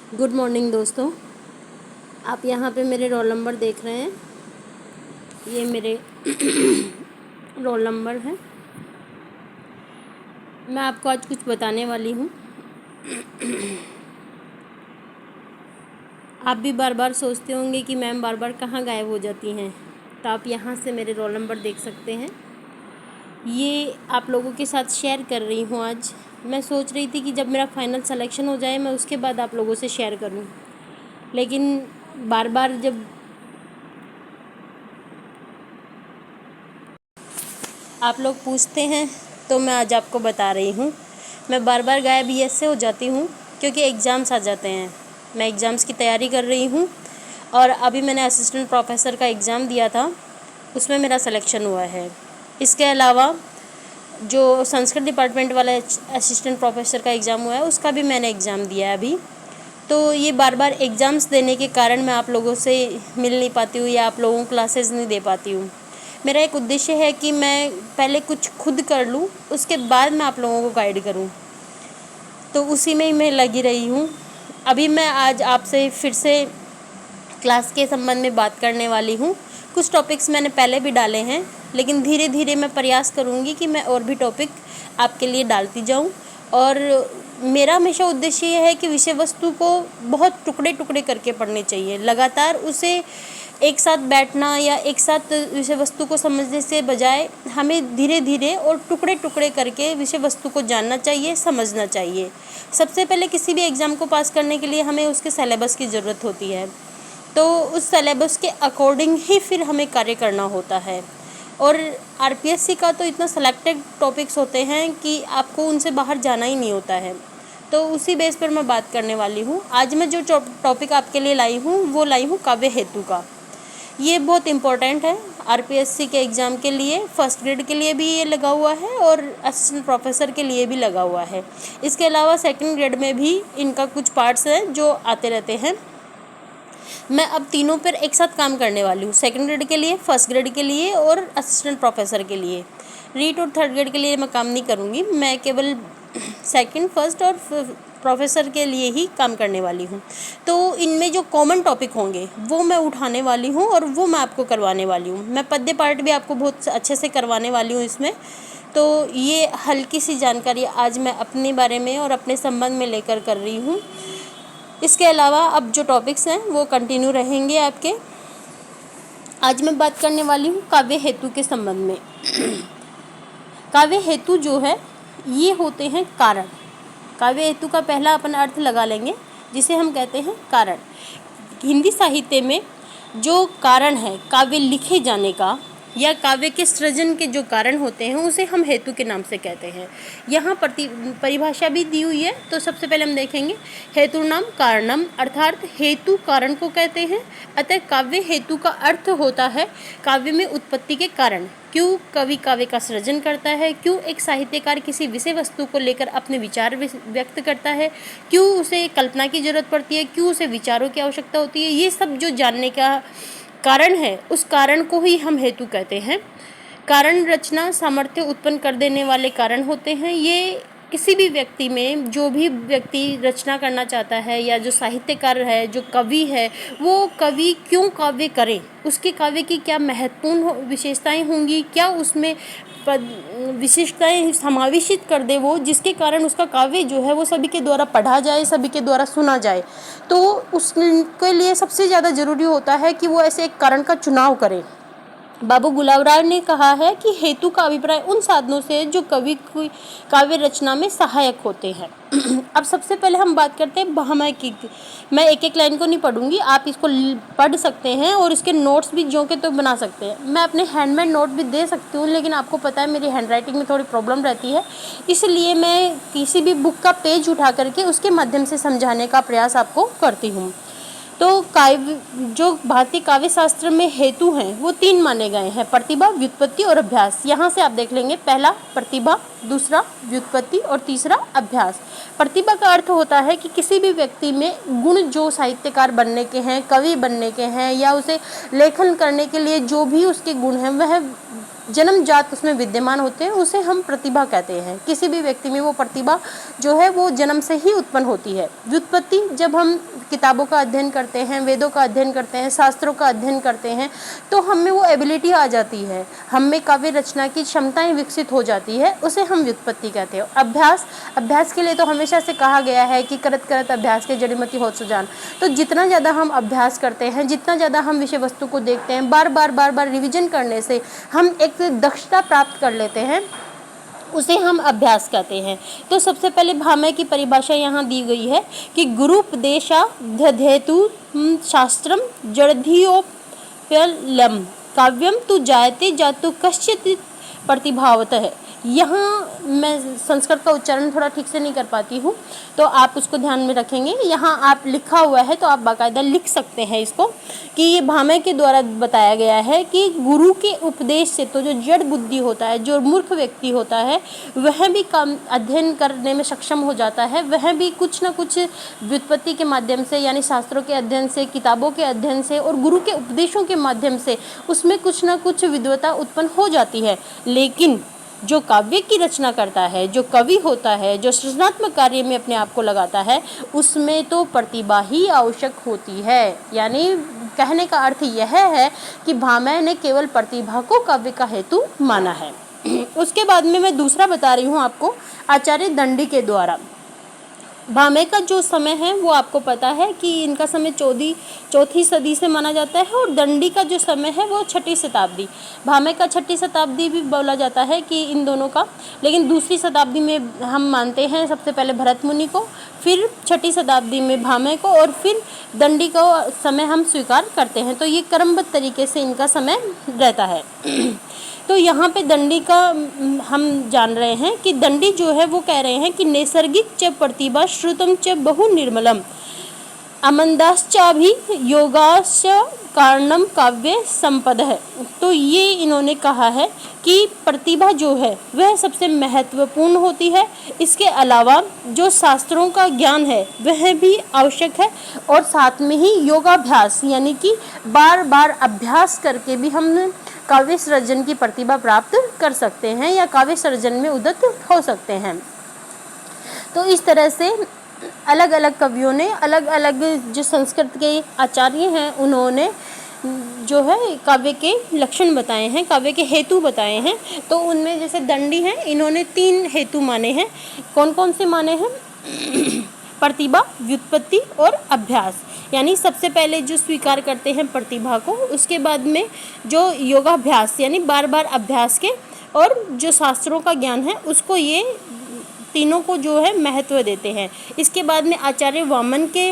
Good morning दोस्तों। आप यहाँ पे मेरे रोल नंबर देख रहे हैं। ये मेरे रोल नंबर है। मैं आपको आज कुछ बताने वाली हूँ। आप भी बार बार सोचते होंगे कि मैम बार बार कहाँ गायब हो जाती हैं, तो आप यहाँ से मेरे रोल नंबर देख सकते हैं। ये आप लोगों के साथ शेयर कर रही हूँ। आज मैं सोच रही थी कि जब मेरा फाइनल सिलेक्शन हो जाए मैं उसके बाद आप लोगों से शेयर करूँ, लेकिन बार बार जब आप लोग पूछते हैं तो मैं आज आपको बता रही हूँ। मैं बार बार गायब ऐसे हो जाती हूँ क्योंकि एग्ज़ाम्स आ जाते हैं। मैं एग्ज़ाम्स की तैयारी कर रही हूँ और अभी मैंने असिस्टेंट प्रोफेसर का एग्ज़ाम दिया था, उसमें मेरा सिलेक्शन हुआ है। इसके अलावा जो संस्कृत डिपार्टमेंट वाला असिस्टेंट प्रोफेसर का एग्ज़ाम हुआ है उसका भी मैंने एग्ज़ाम दिया है अभी। तो ये बार बार एग्ज़ाम्स देने के कारण मैं आप लोगों से मिल नहीं पाती हूँ या आप लोगों को क्लासेस नहीं दे पाती हूँ। मेरा एक उद्देश्य है कि मैं पहले कुछ खुद कर लूँ, उसके बाद मैं आप लोगों को गाइड करूँ, तो उसी में ही मैं लगी रही हूँ। अभी मैं आज आपसे फिर से क्लास के संबंध में बात करने वाली हूँ। कुछ टॉपिक्स मैंने पहले भी डाले हैं, लेकिन धीरे धीरे मैं प्रयास करूँगी कि मैं और भी टॉपिक आपके लिए डालती जाऊँ। और मेरा हमेशा उद्देश्य ये है कि विषय वस्तु को बहुत टुकड़े टुकड़े करके पढ़ने चाहिए। लगातार उसे एक साथ बैठना या एक साथ विषय वस्तु को समझने से बजाय हमें धीरे धीरे और टुकड़े टुकड़े करके विषय वस्तु को जानना चाहिए, समझना चाहिए। सबसे पहले किसी भी एग्ज़ाम को पास करने के लिए हमें उसके सिलेबस की ज़रूरत होती है, तो उस सिलेबस के अकॉर्डिंग ही फिर हमें कार्य करना होता है। और आरपीएससी का तो इतना सेलेक्टेड टॉपिक्स होते हैं कि आपको उनसे बाहर जाना ही नहीं होता है। तो उसी बेस पर मैं बात करने वाली हूँ। आज मैं जो टॉपिक आपके लिए लाई हूँ वो लाई हूँ काव्य हेतु का। ये बहुत इम्पोर्टेंट है आरपीएससी के एग्ज़ाम के लिए। फर्स्ट ग्रेड के लिए भी ये लगा हुआ है और असिस्टेंट प्रोफेसर के लिए भी लगा हुआ है। इसके अलावा सेकंड ग्रेड में भी इनका कुछ पार्ट्स हैं जो आते रहते हैं। मैं अब तीनों पर एक साथ काम करने वाली हूँ, सेकंड ग्रेड के लिए, फर्स्ट ग्रेड के लिए और असिस्टेंट प्रोफेसर के लिए। रीट और थर्ड ग्रेड के लिए मैं काम नहीं करूँगी, मैं केवल सेकंड, फर्स्ट और प्रोफेसर के लिए ही काम करने वाली हूँ। तो इनमें जो कॉमन टॉपिक होंगे वो मैं उठाने वाली हूँ और वो मैं आपको करवाने वाली हूँ। मैं पद्य पाठ भी आपको बहुत अच्छे से करवाने वाली हूँ इसमें। तो ये हल्की सी जानकारी आज मैं अपने बारे में और अपने संबंध में लेकर कर रही हूँ। इसके अलावा अब जो टॉपिक्स हैं वो कंटिन्यू रहेंगे आपके। आज मैं बात करने वाली हूँ काव्य हेतु के संबंध में। काव्य हेतु जो है ये होते हैं कारण। काव्य हेतु का पहला अपन अर्थ लगा लेंगे जिसे हम कहते हैं कारण। हिंदी साहित्य में जो कारण है काव्य लिखे जाने का या काव्य के सृजन के जो कारण होते हैं उसे हम हेतु के नाम से कहते हैं। यहाँ परिभाषा भी दी हुई है, तो सबसे पहले हम देखेंगे हेतु नाम कारणम, अर्थात हेतु कारण को कहते हैं। अतः काव्य हेतु का अर्थ होता है काव्य में उत्पत्ति के कारण। क्यों कवि काव्य का सृजन करता है, क्यों एक साहित्यकार किसी विषय वस्तु को लेकर अपने विचार व्यक्त करता है, क्यों उसे कल्पना की जरूरत पड़ती है, क्यों उसे विचारों की आवश्यकता होती है, ये सब जो जानने का कारण है उस कारण को ही हम हेतु कहते हैं। कारण रचना सामर्थ्य उत्पन्न कर देने वाले कारण होते हैं। ये किसी भी व्यक्ति में, जो भी व्यक्ति रचना करना चाहता है या जो साहित्यकार है, जो कवि है, वो कवि क्यों काव्य करे, उसके काव्य की क्या महत्वपूर्ण विशेषताएं होंगी, क्या उसमें विशिष्टताएं समावेशित कर दे वो, जिसके कारण उसका काव्य जो है वो सभी के द्वारा पढ़ा जाए, सभी के द्वारा सुना जाए। तो उसके लिए सबसे ज़्यादा ज़रूरी होता है कि वो ऐसे एक कारण का चुनाव करे। बाबू गुलाब राय ने कहा है कि हेतु का अभिप्राय उन साधनों से जो कवि की काव्य रचना में सहायक होते हैं। अब सबसे पहले हम बात करते हैं भामह की। मैं एक एक लाइन को नहीं पढ़ूंगी, आप इसको पढ़ सकते हैं और इसके नोट्स भी जो के तो बना सकते हैं। मैं अपने हैंडमेड नोट भी दे सकती हूँ, लेकिन आपको पता है मेरी हैंडराइटिंग में थोड़ी प्रॉब्लम रहती है, इसलिए मैं किसी भी बुक का पेज उठा करके उसके माध्यम से समझाने का प्रयास आपको करती हूँ। तो काव्य, जो भारतीय काव्य शास्त्र में हेतु हैं वो तीन माने गए हैं: प्रतिभा, व्युत्पत्ति और अभ्यास। यहाँ से आप देख लेंगे, पहला प्रतिभा, दूसरा व्युत्पत्ति और तीसरा अभ्यास। प्रतिभा का अर्थ होता है कि किसी भी व्यक्ति में गुण जो साहित्यकार बनने के हैं, कवि बनने के हैं या उसे लेखन करने के लिए जो भी उसके गुण हैं वह जन्मजात उसमें विद्यमान होते हैं, उसे हम प्रतिभा कहते हैं। किसी भी व्यक्ति में वो प्रतिभा जो है वो जन्म से ही उत्पन्न होती है। व्युत्पत्ति, जब हम किताबों का अध्ययन करते हैं, वेदों का अध्ययन करते हैं, शास्त्रों का अध्ययन करते हैं, तो हम में वो एबिलिटी आ जाती है, हम में काव्य रचना की क्षमताएं विकसित हो जाती है, उसे हम व्युत्पत्ति कहते हैं। अभ्यास, अभ्यास के लिए तो हमेशा से कहा गया है कि करत करत अभ्यास के जड़ीमती होत सुजान। तो जितना ज़्यादा हम अभ्यास करते हैं, जितना ज़्यादा हम विषय वस्तु को देखते हैं, बार बार रिविजन करने से हम एक दक्षता प्राप्त कर लेते हैं, उसे हम अभ्यास कहते हैं। तो सबसे पहले भामह की परिभाषा यहाँ दी गई है कि गुरुपदेशाध्येतु शास्त्रम जड़धियोप्यलम काव्यम तु जायते जातु कश्चित् प्रतिभावतः। यहाँ मैं संस्कृत का उच्चारण थोड़ा ठीक से नहीं कर पाती हूँ, तो आप उसको ध्यान में रखेंगे। यहाँ आप लिखा हुआ है तो आप बाकायदा लिख सकते हैं इसको, कि ये भामह के द्वारा बताया गया है कि गुरु के उपदेश से तो जो जड़ बुद्धि होता है, जो मूर्ख व्यक्ति होता है, वह भी काम अध्ययन करने में सक्षम हो जाता है। वह भी कुछ न कुछ व्युत्पत्ति के माध्यम से, यानी शास्त्रों के अध्ययन से, किताबों के अध्ययन से और गुरु के उपदेशों के माध्यम से उसमें कुछ न कुछ विद्वता उत्पन्न हो जाती है। लेकिन जो काव्य की रचना करता है, जो कवि होता है, जो सृजनात्मक कार्य में अपने आप को लगाता है, उसमें तो प्रतिभा ही आवश्यक होती है। यानी कहने का अर्थ यह है कि भामह ने केवल प्रतिभा को काव्य का हेतु माना है। उसके बाद में मैं दूसरा बता रही हूँ आपको, आचार्य दंडी के द्वारा। भामह का जो समय है वो आपको पता है कि इनका समय चौथी सदी से माना जाता है, और दंडी का जो समय है वो 6ठी शताब्दी। भामह का 6ठी शताब्दी भी बोला जाता है कि इन दोनों का, लेकिन दूसरी शताब्दी में हम मानते हैं सबसे पहले भरत मुनि को, फिर 6ठी शताब्दी में भामह को, और फिर दंडी का समय हम स्वीकार करते हैं। तो ये क्रमबद्ध तरीके से इनका समय रहता है। तो यहाँ पे दंडी का हम जान रहे हैं कि दंडी जो है वो कह रहे हैं कि नैसर्गिक च प्रतिभा श्रुतम च बहु निर्मलम अमंदाश्चाभि योगाश्च कारणम काव्य संपद है। तो ये इन्होंने कहा है कि प्रतिभा जो है वह सबसे महत्वपूर्ण होती है। इसके अलावा जो शास्त्रों का ज्ञान है वह भी आवश्यक है, और साथ में ही योगाभ्यास, यानी कि बार बार अभ्यास करके भी हम काव्य सृजन की प्रतिभा प्राप्त कर सकते हैं या काव्य सृजन में उद्यत हो सकते हैं। तो इस तरह से अलग अलग कवियों ने, अलग अलग जो संस्कृत के आचार्य हैं, उन्होंने जो है काव्य के लक्षण बताए हैं, काव्य के हेतु बताए हैं। तो उनमें जैसे दंडी हैं, इन्होंने 3 हेतु माने हैं। कौन कौन से माने हैं? प्रतिभा, व्युत्पत्ति और अभ्यास। यानी सबसे पहले जो स्वीकार करते हैं प्रतिभा को, उसके बाद में जो योगाभ्यास यानी बार बार अभ्यास के, और जो शास्त्रों का ज्ञान है उसको, ये तीनों को जो है महत्व देते हैं। इसके बाद में आचार्य वामन के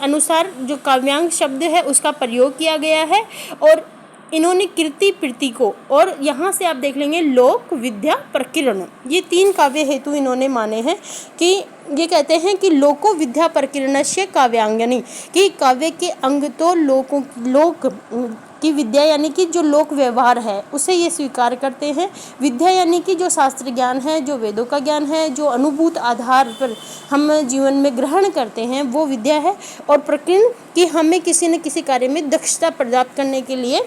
अनुसार जो काव्यांग शब्द है उसका प्रयोग किया गया है, और इन्होंने कीर्ति प्रीति को, और यहाँ से आप देख लेंगे लोक विद्या प्रकीर्ण, ये 3 काव्य हेतु इन्होंने माने हैं। कि ये कहते हैं कि लोको विद्या प्रकीर्णस्य काव्यांगनी, कि काव्य के अंग तो लोक की विद्या यानी कि जो लोक व्यवहार है उसे ये स्वीकार करते हैं। विद्या यानी कि जो शास्त्र ज्ञान है, जो वेदों का ज्ञान है, जो अनुभूत आधार पर हम जीवन में ग्रहण करते हैं, वो विद्या है। और प्रकीर्ण कि हमें किसी न किसी कार्य में दक्षता प्राप्त करने के लिए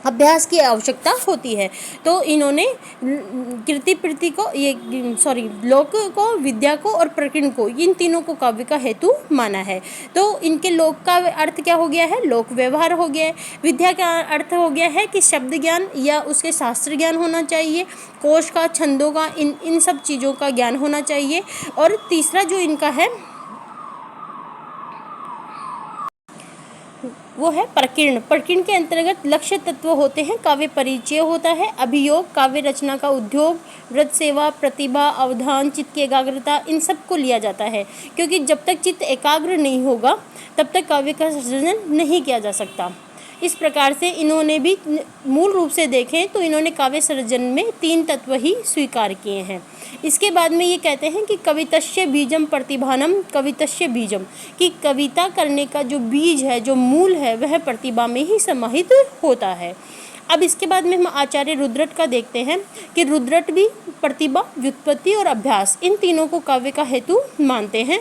अभ्यास की आवश्यकता होती है। तो इन्होंने कीर्ति प्रीति को, लोक को, विद्या को और प्रकीर्ण को, इन तीनों को काव्य का हेतु माना है। तो इनके लोक का अर्थ क्या हो गया है? लोक व्यवहार हो गया है। विद्या का अर्थ हो गया है कि शब्द ज्ञान या उसके शास्त्र ज्ञान होना चाहिए, कोश का, छंदों का, इन सब चीज़ों का ज्ञान होना चाहिए। और तीसरा जो इनका है वो है प्रकीर्ण। प्रकीर्ण के अंतर्गत लक्ष्य तत्व होते हैं, काव्य परिचय होता है, अभियोग, काव्य रचना का उद्योग, व्रत सेवा, प्रतिभा, अवधान, चित्त की एकाग्रता, इन सब को लिया जाता है। क्योंकि जब तक चित्त एकाग्र नहीं होगा तब तक काव्य का सृजन नहीं किया जा सकता। इस प्रकार से इन्होंने भी मूल रूप से देखें तो इन्होंने काव्य सृजन में 3 तत्व ही स्वीकार किए हैं। इसके बाद में ये कहते हैं कि कवितस्य बीजम प्रतिभानम कवितस्य बीजम, कि कविता करने का जो बीज है, जो मूल है, वह प्रतिभा में ही समाहित होता है। अब इसके बाद में हम आचार्य रुद्रट का देखते हैं कि रुद्रट भी प्रतिभा, व्युत्पत्ति और अभ्यास, इन तीनों को काव्य का हेतु मानते हैं।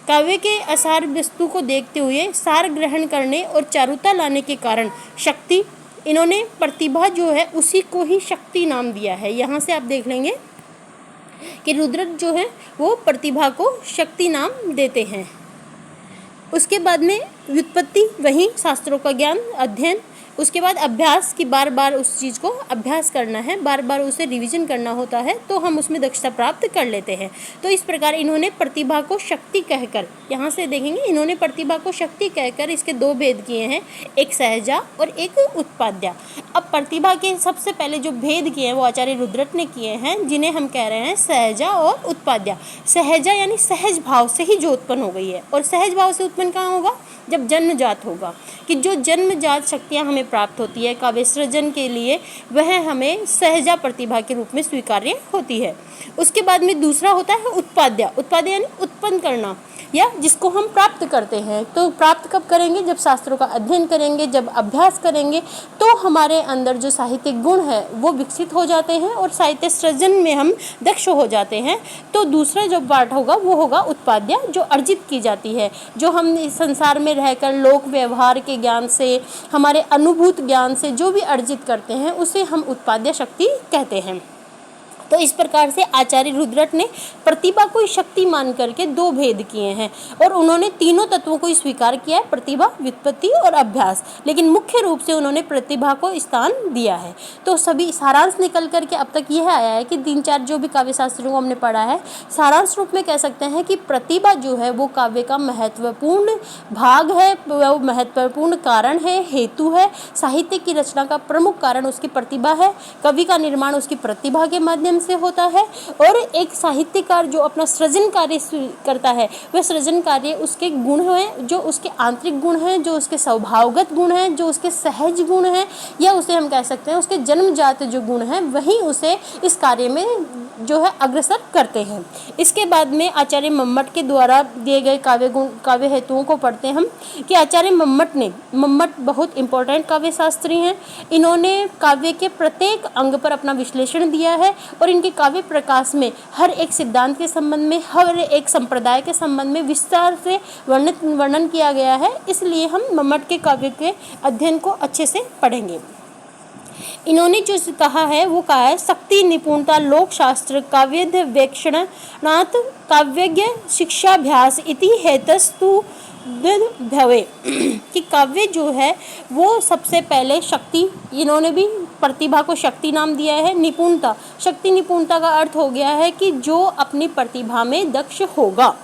काव्य के असार वस्तु को देखते हुए सार ग्रहण करने और चारुता लाने के कारण शक्ति इन्होंने प्रतिभा जो है उसी को ही शक्ति नाम दिया है। यहाँ से आप देख लेंगे कि रुद्रट जो है वो प्रतिभा को शक्ति नाम देते हैं। उसके बाद में व्युत्पत्ति, वहीं शास्त्रों का ज्ञान, अध्ययन, उसके बाद अभ्यास की बार बार उस चीज़ को अभ्यास करना है, बार बार उसे रिवीजन करना होता है, तो हम उसमें दक्षता प्राप्त कर लेते हैं। तो इस प्रकार इन्होंने प्रतिभा को शक्ति कहकर, यहाँ से देखेंगे इन्होंने प्रतिभा को शक्ति कहकर इसके दो भेद किए हैं, एक सहजा और एक उत्पाद्या। अब प्रतिभा के सबसे पहले जो भेद किए हैं वो आचार्य रुद्रट ने किए हैं, जिन्हें हम कह रहे हैं सहजा और उत्पाद्या। सहजा यानी सहज भाव से ही जो उत्पन्न हो गई है, और सहज भाव से उत्पन्न कहाँ होगा? जब जन्मजात होगा, कि जो जन्मजात शक्तियाँ हमें प्राप्त होती है काव्य सृजन के लिए, वह हमें सहजा प्रतिभा के रूप में स्वीकार्य होती है। उसके बाद में दूसरा होता है उत्पाद्य। उत्पाद्य यानी उत्पन्न करना, या जिसको हम प्राप्त करते हैं। तो प्राप्त कब करेंगे? जब शास्त्रों का अध्ययन करेंगे, जब अभ्यास करेंगे, तो हमारे अंदर जो साहित्यिक गुण है वो विकसित हो जाते हैं और साहित्य सृजन में हम दक्ष हो जाते हैं। तो दूसरा जो पार्ट होगा वो होगा उत्पाद्य, जो अर्जित की जाती है, जो हम इस संसार में रहकर लोक व्यवहार के ज्ञान से, हमारे अनुभूत ज्ञान से जो भी अर्जित करते हैं उसे हम उत्पाद्य शक्ति कहते हैं। तो इस प्रकार से आचार्य रुद्रट ने प्रतिभा को शक्ति मान करके दो भेद किए हैं, और उन्होंने तीनों तत्वों को स्वीकार किया है, प्रतिभा, व्युत्पत्ति और अभ्यास, लेकिन मुख्य रूप से उन्होंने प्रतिभा को स्थान दिया है। तो सभी सारांश निकल करके अब तक यह आया है कि 3-4 जो भी काव्य शास्त्रों को हमने पढ़ा है, सारांश रूप में कह सकते हैं कि प्रतिभा जो है वो काव्य का महत्वपूर्ण भाग है, वो महत्वपूर्ण कारण है, हेतु है। साहित्य की रचना का प्रमुख कारण उसकी प्रतिभा है। कवि का निर्माण उसकी प्रतिभा के माध्यम से होता है, और एक साहित्यकार जो अपना सृजन कार्य करता है, वह सृजन कार्य उसके गुण हैं, जो उसके आंतरिक गुण हैं, जो उसके स्वभावगत गुण हैं, जो उसके सहज गुण हैं, या उसे हम कह सकते हैं उसके जन्मजात जो गुण हैं, वही उसे इस कार्य में जो है अग्रसर करते हैं। इसके बाद में आचार्य मम्मट के द्वारा दिए गए काव्य हेतुओं को पढ़ते हैं हम, कि आचार्य मम्मट बहुत इंपॉर्टेंट काव्य शास्त्री हैं। इन्होंने काव्य के प्रत्येक अंग पर अपना विश्लेषण दिया है, और इनके काव्य प्रकाश में हर एक सिद्धांत के संबंध में, हर एक संप्रदाय के संबंध में विस्तार से वर्णन किया गया है। इसलिए हम मम्मट के काव्य के अध्ययन को अच्छे से पढ़ेंगे। इन्होंने जो कहा है वो कहा है, शक्ति, निपुणता, लोक शास्त्र, काव्याध्यवेक्षणात् काव्यज्ञ शिक्षाभ्यास इति हेतस्तु भवे, कि काव्य जो है वो सबसे पहले शक्ति, इन्होंने भी प्रतिभा को शक्ति नाम दिया है। निपुणता, शक्ति निपुणता का अर्थ हो गया है कि जो अपनी प्रतिभा में दक्ष होगा,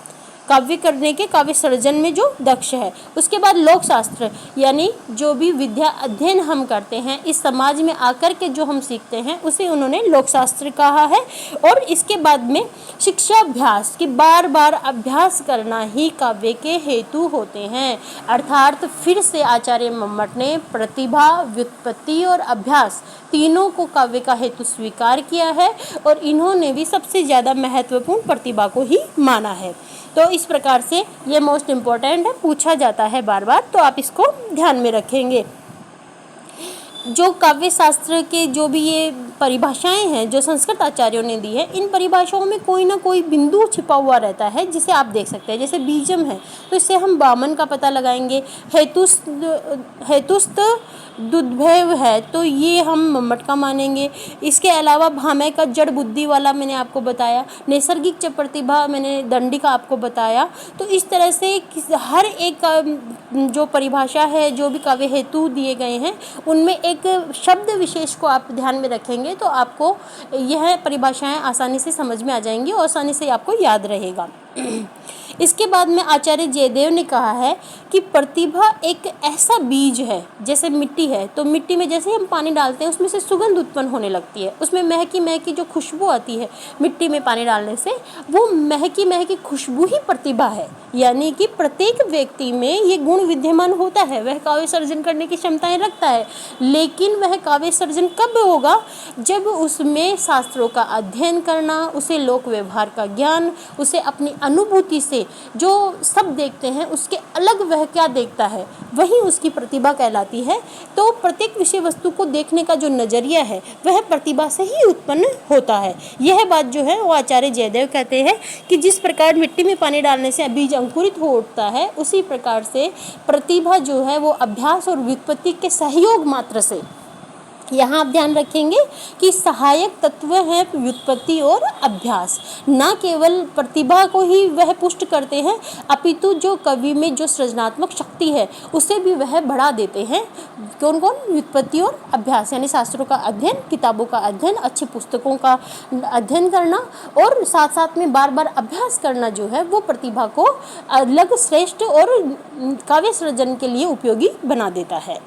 काव्य करने के, काव्य सृजन में जो दक्ष है। उसके बाद लोक शास्त्र, यानी जो भी विद्या अध्ययन हम करते हैं, इस समाज में आकर के जो हम सीखते हैं, उसे उन्होंने लोक शास्त्र कहा है। और इसके बाद में शिक्षाभ्यास, कि बार बार अभ्यास करना ही काव्य के हेतु होते हैं। अर्थात फिर से आचार्य मम्मट ने प्रतिभा, व्युत्पत्ति और अभ्यास तीनों को काव्य का हेतु स्वीकार किया है, और इन्होंने भी सबसे ज़्यादा महत्वपूर्ण प्रतिभा को ही माना है। तो इस प्रकार से ये मोस्ट इम्पोर्टेंट है, पूछा जाता है बार बार, तो आप इसको ध्यान में रखेंगे। जो काव्य शास्त्र के जो भी ये परिभाषाएं हैं जो संस्कृत आचार्यों ने दी है, इन परिभाषाओं में कोई ना कोई बिंदु छिपा हुआ रहता है, जिसे आप देख सकते हैं। जैसे बीजम है तो इससे हम वामन का पता लगाएंगे, हेतुस्त दुर्भेव है तो ये हम मम्मट का मानेंगे। इसके अलावा भामह का जड़ बुद्धि वाला मैंने आपको बताया, नैसर्गिक च प्रतिभा मैंने दंडी का आपको बताया। तो इस तरह से हर एक जो परिभाषा है, जो भी काव्य हेतु दिए गए हैं, उनमें एक शब्द विशेष को आप ध्यान में रखेंगे तो आपको यह परिभाषाएं आसानी से समझ में आ जाएंगी और आसानी से आपको याद रहेगा। इसके बाद में आचार्य जयदेव ने कहा है कि प्रतिभा एक ऐसा बीज है, जैसे मिट्टी है तो मिट्टी में जैसे हम पानी डालते हैं उसमें से सुगंध उत्पन्न होने लगती है, उसमें महकी महकी जो खुशबू आती है मिट्टी में पानी डालने से, वो महकी महकी खुशबू ही प्रतिभा है। यानी कि प्रत्येक व्यक्ति में ये गुण विद्यमान होता है, वह काव्य सर्जन करने की क्षमताएं रखता है, लेकिन वह काव्य सर्जन कब होगा? जब उसमें शास्त्रों का अध्ययन करना, उसे लोक व्यवहार का ज्ञान, उसे अपनी अनुभूति से जो सब देखते हैं उसके अलग वह क्या देखता है, वही उसकी प्रतिभा कहलाती है। तो प्रत्येक विषय वस्तु को देखने का जो नजरिया है वह प्रतिभा से ही उत्पन्न होता है। यह बात जो है वो आचार्य जयदेव कहते हैं कि जिस प्रकार मिट्टी में पानी डालने से बीज अंकुरित हो उठता है, उसी प्रकार से प्रतिभा जो है वो अभ्यास और व्युत्पत्ति के सहयोग मात्र से यहाँ आप ध्यान रखेंगे कि सहायक तत्व हैं व्युत्पत्ति और अभ्यास, न केवल प्रतिभा को ही वह पुष्ट करते हैं अपितु जो कवि में जो सृजनात्मक शक्ति है उसे भी वह बढ़ा देते हैं। कौन कौन? व्युत्पत्ति और अभ्यास, यानी शास्त्रों का अध्ययन, किताबों का अध्ययन, अच्छी पुस्तकों का अध्ययन करना और साथ साथ में बार बार अभ्यास करना जो है वो प्रतिभा को अलग, श्रेष्ठ और काव्य सृजन के लिए उपयोगी बना देता है।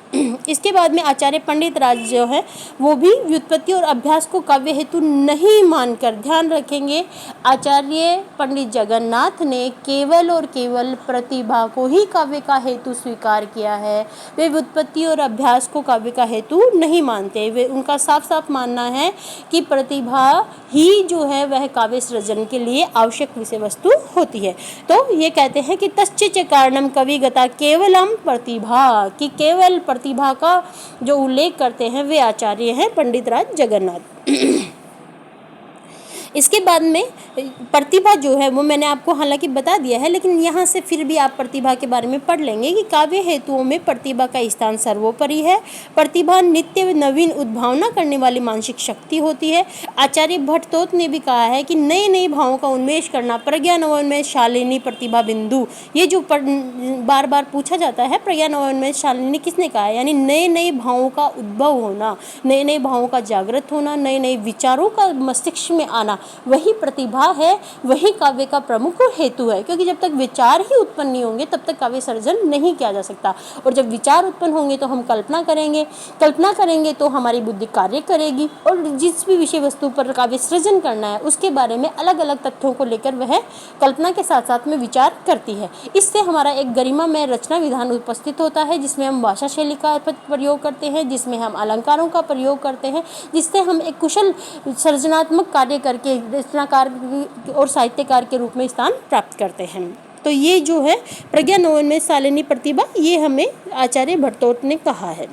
इसके बाद में आचार्य पंडित राज जो है वो भी व्युत्पत्ति और अभ्यास को काव्य हेतु नहीं मानकर, ध्यान रखेंगे, आचार्य पंडित जगन्नाथ ने केवल और केवल प्रतिभा को ही काव्य का हेतु स्वीकार किया है। वे व्युत्पत्ति और अभ्यास को काव्य का हेतु नहीं मानते। वे, उनका साफ साफ मानना है कि प्रतिभा ही जो है वह काव्य सृजन के लिए आवश्यक विषय वस्तु होती है। तो ये कहते हैं कि तच्च कारणम कविगता केवलम प्रतिभा, कि केवल प्रतिभा का जो उल्लेख करते हैं वे आचार्य हैं पंडित राज जगन्नाथ। इसके बाद में प्रतिभा जो है वो मैंने आपको हालांकि बता दिया है, लेकिन यहाँ से फिर भी आप प्रतिभा के बारे में पढ़ लेंगे कि काव्य हेतुओं में प्रतिभा का स्थान सर्वोपरि है। प्रतिभा नित्य नवीन उद्भावना करने वाली मानसिक शक्ति होती है। आचार्य भट्टतोत ने भी कहा है कि नए नए भावों का उन्मेष करना, प्रज्ञा नवोन्मेष शालिनी प्रतिभा बिंदु, ये जो बार बार पूछा जाता है प्रज्ञा नवोन्मेष शालिनी किसने कहा है, यानी नए नए भावों का उद्भव होना, नए नए भावों का जागृत होना, नए नए विचारों का मस्तिष्क में आना, वही प्रतिभा है, वही काव्य का प्रमुख हेतु है। क्योंकि जब तक विचार ही उत्पन्न नहीं होंगे तब तक काव्य सर्जन नहीं किया जा सकता, और जब विचार उत्पन्न होंगे तो हम कल्पना करेंगे तो हमारी बुद्धि कार्य करेगी, और जिस भी विषय वस्तु पर काव्य सृजन करना है उसके बारे में अलग अलग तथ्यों को लेकर वह कल्पना के साथ साथ में विचार करती है। इससे हमारा एक गरिमा में रचना विधान उपस्थित होता है, जिसमें हम भाषा शैली का प्रयोग करते हैं, जिसमें हम अलंकारों का प्रयोग करते हैं, जिससे हम एक कुशल सृजनात्मक कार्य करके रचनाकार और साहित्यकार के रूप में स्थान प्राप्त करते हैं। तो ये जो है प्रज्ञा नवोन्मेष शालिनी प्रतिभा, ये हमें आचार्य भट्टतोत ने कहा है।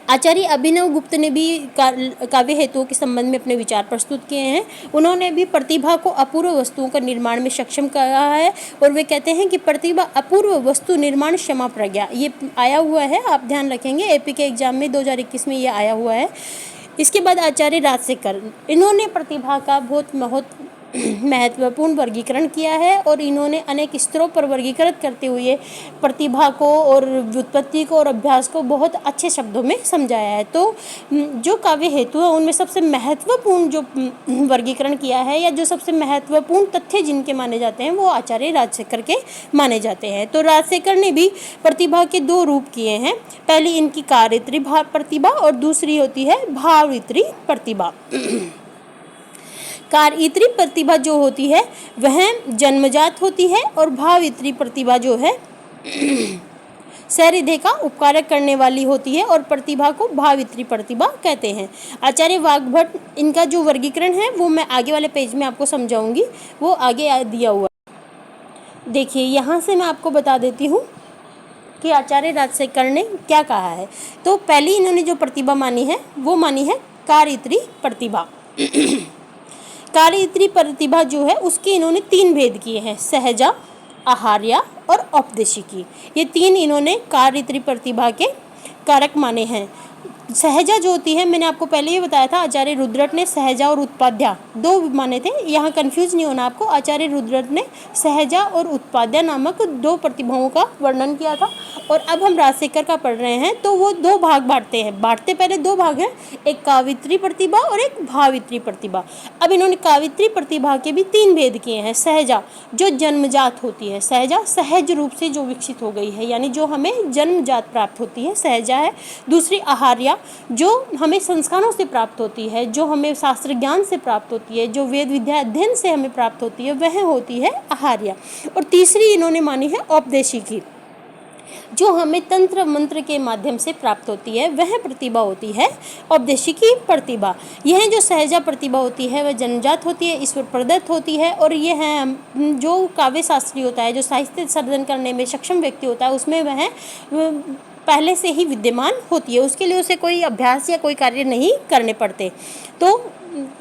आचार्य अभिनव गुप्त ने भी काव्य हेतुओं के संबंध में अपने विचार प्रस्तुत किए हैं। उन्होंने भी प्रतिभा को अपूर्व वस्तुओं का निर्माण में सक्षम कहा है, और वे कहते हैं कि प्रतिभा अपूर्व वस्तु निर्माण क्षमा प्रज्ञा, ये आया हुआ है, आप ध्यान रखेंगे एपी के एग्जाम में 2021 में ये आया हुआ है। इसके बाद आचार्य राजशेखर, इन्होंने प्रतिभा का बहुत महत्वपूर्ण वर्गीकरण किया है, और इन्होंने अनेक स्तरों पर वर्गीकृत करते हुए प्रतिभा को और व्युत्पत्ति को और अभ्यास को बहुत अच्छे शब्दों में समझाया है। तो जो काव्य हेतु है उनमें सबसे महत्वपूर्ण जो वर्गीकरण किया है, या जो सबसे महत्वपूर्ण तथ्य जिनके माने जाते हैं वो आचार्य राजशेखर के माने जाते हैं। तो राजशेखर ने भी प्रतिभा के दो रूप किए हैं, पहली इनकी कार्यत्री प्रतिभा और दूसरी होती है भावयित्री प्रतिभा। कार्यित्री प्रतिभा जो होती है वह जन्मजात होती है, और भावयित्री प्रतिभा जो है सहृदय का उपकारक करने वाली होती है, और प्रतिभा को भावयित्री प्रतिभा कहते हैं। आचार्य वाग्भट, इनका जो वर्गीकरण है वो मैं आगे वाले पेज में आपको समझाऊंगी, वो आगे दिया हुआ है। देखिए यहाँ से मैं आपको बता देती हूँ कि आचार्य राजशेखर ने क्या कहा है। तो पहली इन्होंने जो प्रतिभा मानी है वो मानी है कार्यित्री प्रतिभा। कार्यित्री प्रतिभा जो है उसके इन्होंने 3 भेद किए हैं, सहजा, आहार्या और औपदेशिकी। ये 3 इन्होंने कार्यित्री प्रतिभा के कारक माने हैं। सहजा जो होती है, मैंने आपको पहले ही बताया था, आचार्य रुद्रट ने सहजा और उत्पाद्या 2 माने थे, यहाँ कंफ्यूज नहीं होना आपको। आचार्य रुद्रट ने सहजा और उत्पाद्या नामक 2 प्रतिभाओं का वर्णन किया था, और अब हम राजशेखर का पढ़ रहे हैं तो वो 2 भाग बांटते पहले 2 भाग हैं, एक काव्यित्री प्रतिभा और एक भावयित्री प्रतिभा। अब इन्होंने काव्यित्री प्रतिभा के भी 3 भेद किए हैं। सहजा जो जन्मजात होती है, सहजा सहज रूप से जो विकसित हो गई है, यानी जो हमें जन्मजात प्राप्त होती है, सहजा है। दूसरी आहार्या जो हमें संस्कारों से प्राप्त होती है, जो हमें शास्त्र ज्ञान से प्राप्त होती है, जो वेद विद्या अध्ययन से हमें प्राप्त होती है, वह होती है आहार्या। और तीसरी इन्होंने मानी है औपदेशिकी, जो हमें तंत्र मंत्र के माध्यम से प्राप्त होती है, वह प्रतिभा होती है औपदेशिकी प्रतिभा। यह जो सहजा प्रतिभा होती है वह जन्मजात होती है, ईश्वर प्रदत्त होती है, और यह है जो काव्य शास्त्री होता है, जो साहित्य सर्जन करने में सक्षम व्यक्ति होता है, उसमें वह पहले से ही विद्यमान होती है, उसके लिए उसे कोई अभ्यास या कोई कार्य नहीं करने पड़ते। तो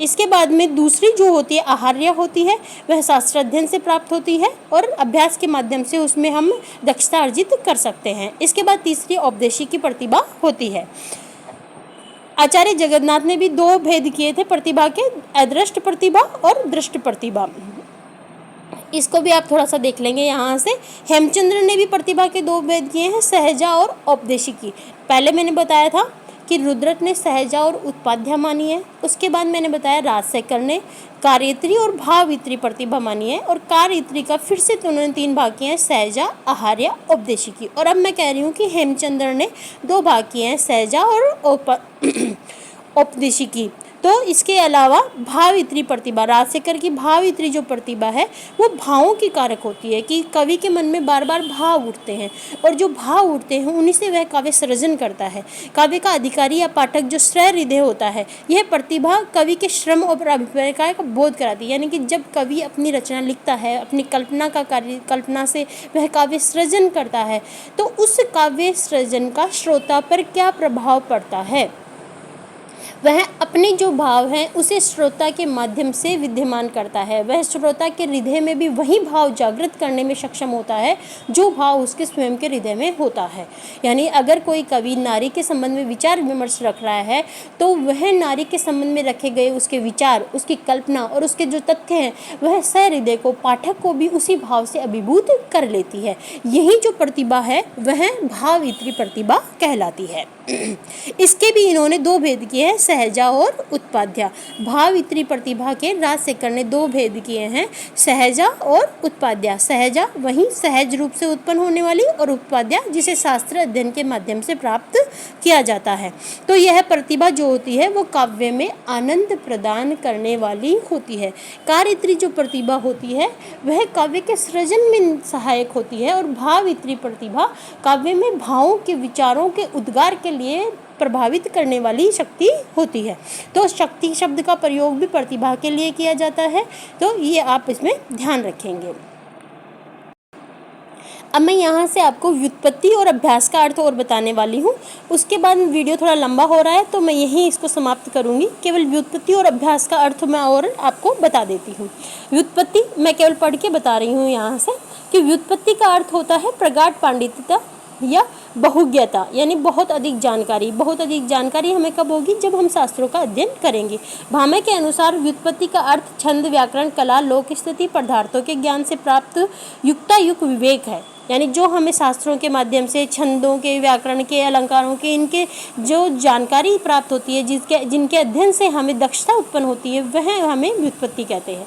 इसके बाद में दूसरी जो होती है आहार्य होती है, वह शास्त्र अध्ययन से प्राप्त होती है, और अभ्यास के माध्यम से उसमें हम दक्षता अर्जित कर सकते हैं। इसके बाद तीसरी औपदेशिकी प्रतिभा होती है। आचार्य जगन्नाथ ने भी दो भेद किए थे प्रतिभा के, अदृष्ट प्रतिभा और दृष्ट प्रतिभा। इसको भी आप थोड़ा सा देख लेंगे यहाँ से। हेमचंद्र ने भी प्रतिभा के दो भेद किए हैं, सहजा और औपदेशिकी। पहले मैंने बताया था कि रुद्रट ने सहजा और उत्पाध्या मानी है। उसके बाद मैंने बताया राजशेखर ने कार्यत्री और भावयित्री प्रतिभा मानी है, और कार्यत्री का फिर से उन्होंने 3 भाग किए हैं, सहजा, आहार्य, औपदेशिकी। और अब मैं कह रही हूँ कि हेमचंद्र ने 2 भाग किए हैं, सहजा और औपदेशिकी। तो इसके अलावा भावयित्री प्रतिभा, राजशेखर की भावयित्री जो प्रतिभा है वो भावों की कारक होती है कि कवि के मन में बार बार भाव उठते हैं, और जो भाव उठते हैं उन्हीं से वह काव्य सृजन करता है। काव्य का अधिकारी या पाठक जो श्रेय हृदय होता है, यह प्रतिभा कवि के श्रम और अभिप्राय का बोध कराती है। यानी कि जब कवि अपनी रचना लिखता है, अपनी कल्पना से वह काव्य सृजन करता है, तो उस काव्य सृजन का श्रोता पर क्या प्रभाव पड़ता है, वह अपने जो भाव हैं उसे श्रोता के माध्यम से विद्यमान करता है। वह श्रोता के हृदय में भी वही भाव जागृत करने में सक्षम होता है जो भाव उसके स्वयं के हृदय में होता है। यानी अगर कोई कवि नारी के संबंध में विचार विमर्श रख रहा है, तो वह नारी के संबंध में रखे गए उसके विचार, उसकी कल्पना और उसके जो तथ्य हैं, वह सहृदय को, पाठक को भी उसी भाव से अभिभूत कर लेती है। यही जो प्रतिभा है वह भावयित्री प्रतिभा कहलाती है। इसके भी इन्होंने 2 भेद किए हैं, सहजा और उत्पाध्या। भावयित्री प्रतिभा के राजशेखर ने 2 भेद किए हैं, सहजा और उत्पाध्या। सहजा वही सहज रूप से उत्पन्न होने वाली, और उत्पाध्या जिसे शास्त्र अध्ययन के माध्यम से प्राप्त किया जाता है। तो यह प्रतिभा जो होती है वो काव्य में आनंद प्रदान करने वाली होती है। कार्यत्री जो प्रतिभा होती है वह काव्य के सृजन में सहायक होती है, और भावयित्री प्रतिभा काव्य में भावों के, विचारों के उद्गार के लिए प्रभावित करने वाली शक्ति होती है। तो शक्ति शब्द का प्रयोग भी प्रतिभा के लिए किया जाता है, तो ये आप इसमें ध्यान रखेंगे। अब मैं यहाँ से आपको व्युत्पत्ति और अभ्यास का अर्थ और बताने वाली हूँ। उसके बाद वीडियो थोड़ा लंबा हो रहा है, तो मैं यहीं इसको समाप्त करूँगी। केवल व्युत्पत्ति और अभ्यास का अर्थ मैं और आपको बता देती हूँ। व्युत्पत्ति मैं केवल पढ़ के बता रही हूँ यहाँ से कि व्युत्पत्ति का अर्थ होता है प्रगाढ़ पांडित्यता या बहुज्ञता, यानी बहुत अधिक जानकारी। बहुत अधिक जानकारी हमें कब होगी, जब हम शास्त्रों का अध्ययन करेंगे। भामह के अनुसार व्युत्पत्ति का अर्थ छंद, व्याकरण, कला, लोक स्थिति, पदार्थों के ज्ञान से प्राप्त युक्तायुक्त विवेक है। यानी जो हमें शास्त्रों के माध्यम से छंदों के, व्याकरण के, अलंकारों के, इनके जो जानकारी प्राप्त होती है, जिनके अध्ययन से हमें दक्षता उत्पन्न होती है, वह हमें व्युत्पत्ति कहते हैं।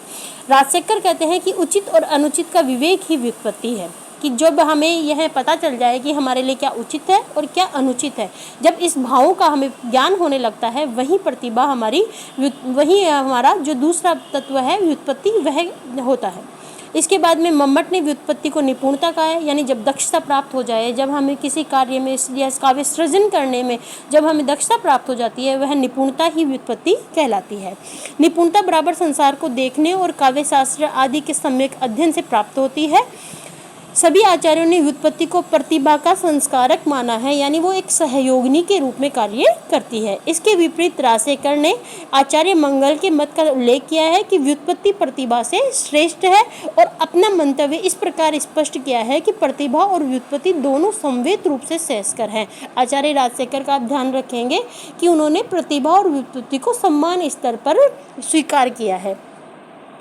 राजशेखर कहते हैं कि उचित और अनुचित का विवेक ही व्युत्पत्ति है, कि जब हमें यह पता चल जाए कि हमारे लिए क्या उचित है और क्या अनुचित है, जब इस भावों का हमें ज्ञान होने लगता है, वही प्रतिभा हमारी, वही हमारा जो दूसरा तत्व है व्युत्पत्ति, वह होता है। इसके बाद में मम्मट ने व्युत्पत्ति को निपुणता कहा है, यानी जब दक्षता प्राप्त हो जाए, जब हमें किसी कार्य में या काव्य सृजन करने में जब हमें दक्षता प्राप्त हो जाती है, वह निपुणता ही व्युत्पत्ति कहलाती है। निपुणता बराबर संसार को देखने और काव्य शास्त्र आदि के सम्यक अध्ययन से प्राप्त होती है। सभी आचार्यों ने व्युत्पत्ति को प्रतिभा का संस्कारक माना है, यानी वो एक सहयोगिनी के रूप में कार्य करती है। इसके विपरीत राजशेखर ने आचार्य मंगल के मत का उल्लेख किया है कि व्युत्पत्ति प्रतिभा से श्रेष्ठ है, और अपना मंतव्य इस प्रकार स्पष्ट किया है कि प्रतिभा और व्युत्पत्ति दोनों समवेत रूप से श्रेष्ठकर हैं। आचार्य राजशेखर का आप ध्यान रखेंगे कि उन्होंने प्रतिभा और व्युत्पत्ति को समान स्तर पर स्वीकार किया है।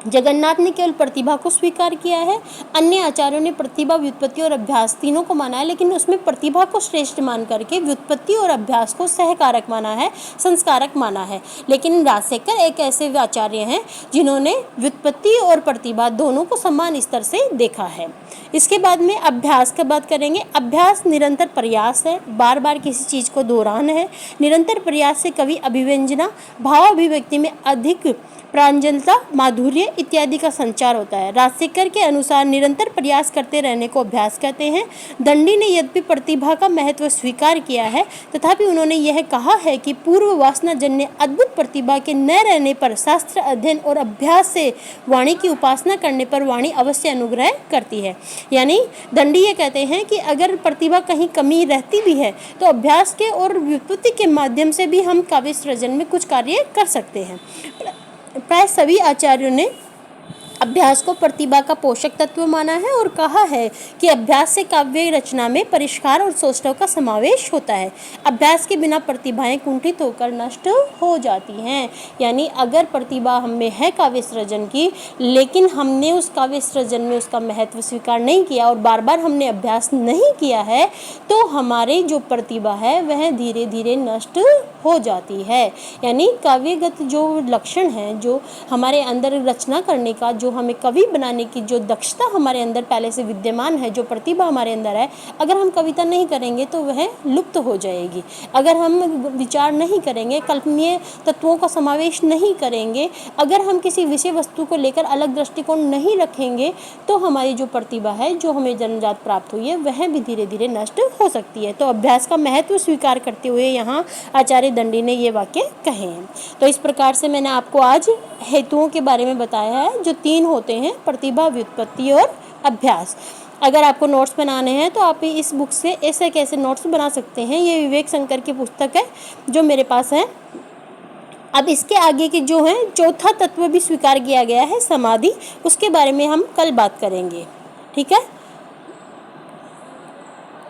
जगन्नाथ ने केवल प्रतिभा को स्वीकार किया है। अन्य आचार्यों ने प्रतिभा, व्युत्पत्ति और अभ्यास तीनों को माना है, लेकिन उसमें प्रतिभा को श्रेष्ठ मान करके व्युत्पत्ति और अभ्यास को सहकारक माना है, संस्कारक माना है। लेकिन राजशेखर एक ऐसे आचार्य हैं जिन्होंने व्युत्पत्ति और प्रतिभा दोनों को समान स्तर से देखा है। इसके बाद में अभ्यास की बात करेंगे। अभ्यास निरंतर प्रयास है, बार बार किसी चीज़ को दोहराना है। निरंतर प्रयास से कवि अभिव्यंजना, भाव अभिव्यक्ति में अधिक प्रांजलता, माधुर्य इत्यादि का संचार होता है। राजशेखर के अनुसार निरंतर प्रयास करते रहने को अभ्यास कहते हैं। दंडी ने यद्यपि प्रतिभा का महत्व स्वीकार किया है, तथापि उन्होंने यह कहा है कि पूर्व वासना जन्य अद्भुत प्रतिभा के न रहने पर शास्त्र अध्ययन और अभ्यास से वाणी की उपासना करने पर वाणी अवश्य अनुग्रह करती है। यानी दंडी ये कहते हैं कि अगर प्रतिभा कहीं कमी रहती भी है, तो अभ्यास के और व्युत्पत्ति के माध्यम से भी हम काव्य सृजन में कुछ कार्य कर सकते हैं। प्राय सभी आचार्यों ने अभ्यास को प्रतिभा का पोषक तत्व माना है और कहा है कि अभ्यास से काव्य रचना में परिष्कार और सौष्ठव का समावेश होता है। अभ्यास के बिना प्रतिभाएं कुंठित होकर नष्ट हो जाती हैं। यानी अगर प्रतिभा हम में है काव्य सृजन की, लेकिन हमने उस काव्य सृजन में उसका महत्व स्वीकार नहीं किया और बार बार हमने अभ्यास नहीं किया है, तो हमारी जो प्रतिभा है वह धीरे धीरे नष्ट हो जाती है। यानी काव्यगत जो लक्षण हैं, जो हमारे अंदर रचना करने का, जो हमें कवि बनाने की जो दक्षता हमारे अंदर पहले से विद्यमान है, जो प्रतिभा हमारे अंदर है, अगर हम कविता नहीं करेंगे तो वह लुप्त हो जाएगी। अगर हम विचार नहीं करेंगे, कल्पनीय तत्वों का समावेश नहीं करेंगे, अगर हम किसी विषय वस्तु को लेकर अलग दृष्टिकोण नहीं रखेंगे, तो हमारी जो प्रतिभा है, जो हमें जन्मजात प्राप्त हुई है, वह भी धीरे धीरे नष्ट हो सकती है। तो अभ्यास का महत्व स्वीकार करते हुए यहाँ आचार्य दंडी ने ये वाक्य कहे हैं। तो इस प्रकार से मैंने आपको आज हेतुओं के बारे में बताया है, जो 3 होते हैं: प्रतिभा, व्युत्पत्ति और अभ्यास। अगर आपको नोट्स बनाने हैं तो आप इस बुक से ऐसे कैसे नोट्स बना सकते हैं। ये विवेक शंकर की पुस्तक है जो मेरे पास है। अब इसके आगे की जो है चौथा तत्व भी स्वीकार किया गया है, समाधि, उसके बारे में हम कल बात करेंगे। ठीक है।